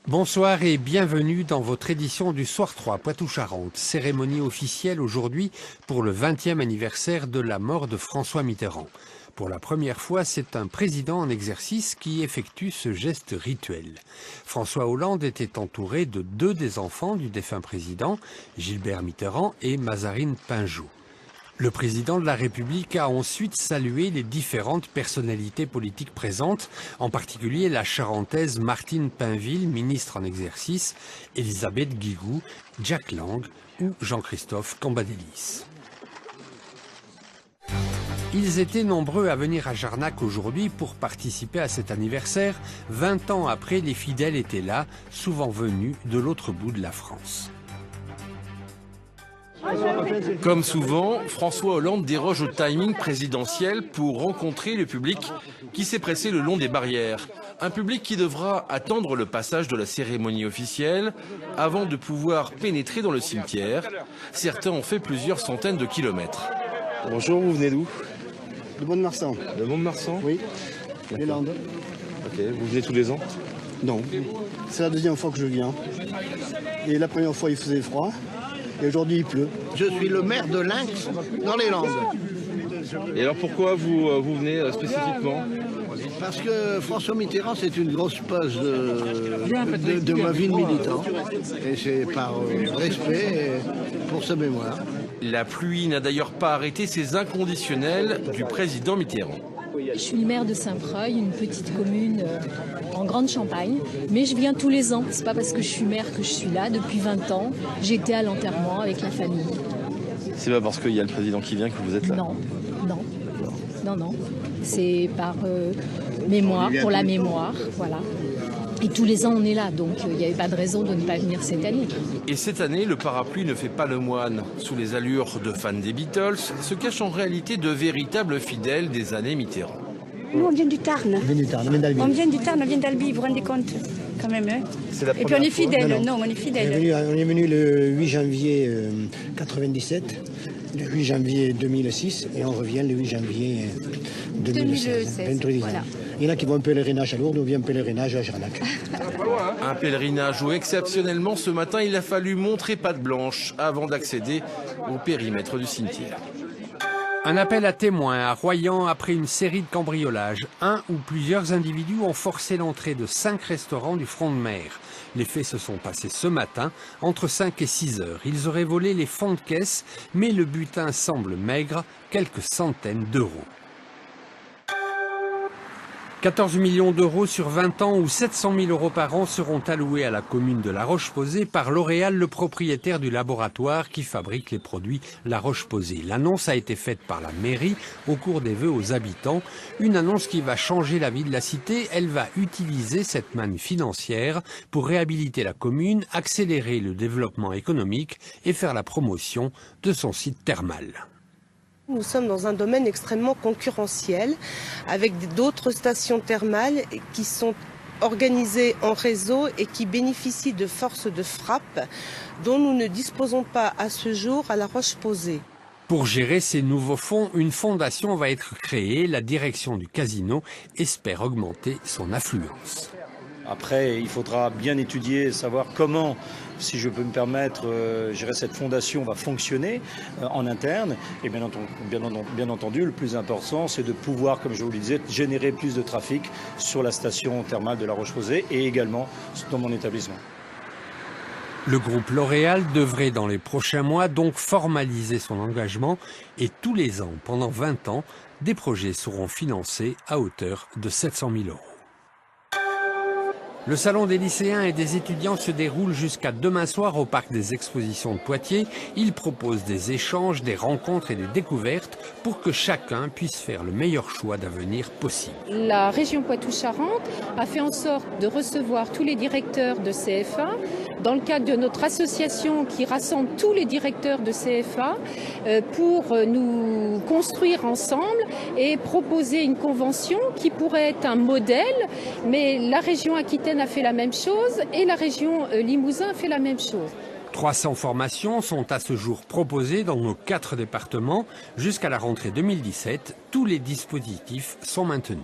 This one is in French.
Bonsoir et bienvenue dans votre édition du Soir 3 Poitou-Charentes. Cérémonie officielle aujourd'hui pour le 20e anniversaire de la mort de François Mitterrand. Pour la première fois, c'est un président en exercice qui effectue ce geste rituel. François Hollande était entouré de deux des enfants du défunt président, Gilbert Mitterrand et Mazarine Pinjot. Le président de la République a ensuite salué les différentes personnalités politiques présentes, en particulier la Charentaise Martine Pinville, ministre en exercice, Elisabeth Guigou, Jack Lang ou Jean-Christophe Cambadélis. Ils étaient nombreux à venir à Jarnac aujourd'hui pour participer à cet anniversaire. 20 ans après, les fidèles étaient là, souvent venus de l'autre bout de la France. Comme souvent, François Hollande déroge au timing présidentiel pour rencontrer le public qui s'est pressé le long des barrières. Un public qui devra attendre le passage de la cérémonie officielle avant de pouvoir pénétrer dans le cimetière. Certains ont fait plusieurs centaines de kilomètres. Bonjour, vous venez d'où? De Mont-de-Marsan. De Mont-de-Marsan? Oui, les Landes. Ok, vous venez tous les ans? Non, c'est la deuxième fois que je viens. Et la première fois, il faisait froid. Et aujourd'hui, il pleut. Je suis le maire de Lynx, dans les Landes. Et alors pourquoi vous venez spécifiquement? Parce que François Mitterrand, c'est une grosse pause de ma vie de militant. Et c'est par respect pour sa mémoire. La pluie n'a d'ailleurs pas arrêté ces inconditionnels du président Mitterrand. Je suis maire de Saint-Preuil, une petite commune en Grande Champagne, mais je viens tous les ans. C'est pas parce que je suis maire que je suis là. Depuis 20 ans, j'étais à l'enterrement avec la famille. C'est pas parce qu'il y a le président qui vient que vous êtes là? Non. C'est par mémoire, pour la mémoire, voilà. Et tous les ans, on est là, donc il n'y avait pas de raison de ne pas venir cette année. Et cette année, le parapluie ne fait pas le moine. Sous les allures de fans des Beatles, se cachent en réalité de véritables fidèles des années Mitterrand. Nous, on vient du Tarn. On vient du Tarn, on vient d'Albi, vous vous rendez compte quand même. Hein. Et puis on est fidèles, on est fidèles. On est venu le 8 janvier 97, le 8 janvier 2006 et on revient le 8 janvier 2016. Voilà. Il y en a qui vont un pèlerinage à Lourdes, on vient un pèlerinage à Jarnac. Un pèlerinage où exceptionnellement ce matin il a fallu montrer patte blanche avant d'accéder au périmètre du cimetière. Un appel à témoins à Royan après une série de cambriolages. Un ou plusieurs individus ont forcé l'entrée de 5 restaurants du front de mer. Les faits se sont passés ce matin, entre 5 et 6 heures. Ils auraient volé les fonds de caisse, mais le butin semble maigre, quelques centaines d'euros. 14 millions d'euros sur 20 ans ou 700 000 euros par an seront alloués à la commune de La Roche-Posay par L'Oréal, le propriétaire du laboratoire qui fabrique les produits La Roche-Posay. L'annonce a été faite par la mairie au cours des vœux aux habitants. Une annonce qui va changer la vie de la cité. Elle va utiliser cette manne financière pour réhabiliter la commune, accélérer le développement économique et faire la promotion de son site thermal. Nous sommes dans un domaine extrêmement concurrentiel avec d'autres stations thermales qui sont organisées en réseau et qui bénéficient de forces de frappe dont nous ne disposons pas à ce jour à La Roche-Posay. Pour gérer ces nouveaux fonds, une fondation va être créée. La direction du casino espère augmenter son affluence. Après, il faudra bien étudier, savoir comment, si je peux me permettre, cette fondation va fonctionner en interne. Et bien entendu, le plus important, c'est de pouvoir, comme je vous le disais, générer plus de trafic sur la station thermale de La Roche-Posay et également dans mon établissement. Le groupe L'Oréal devrait dans les prochains mois donc formaliser son engagement et tous les ans, pendant 20 ans, des projets seront financés à hauteur de 700 000 euros. Le salon des lycéens et des étudiants se déroule jusqu'à demain soir au parc des expositions de Poitiers. Il propose des échanges, des rencontres et des découvertes pour que chacun puisse faire le meilleur choix d'avenir possible. La région Poitou-Charentes a fait en sorte de recevoir tous les directeurs de CFA dans le cadre de notre association qui rassemble tous les directeurs de CFA pour nous construire ensemble et proposer une convention qui pourrait être un modèle, mais la région Aquitaine a fait la même chose et la région Limousin a fait la même chose. 300 formations sont à ce jour proposées dans nos 4 départements. Jusqu'à la rentrée 2017, tous les dispositifs sont maintenus.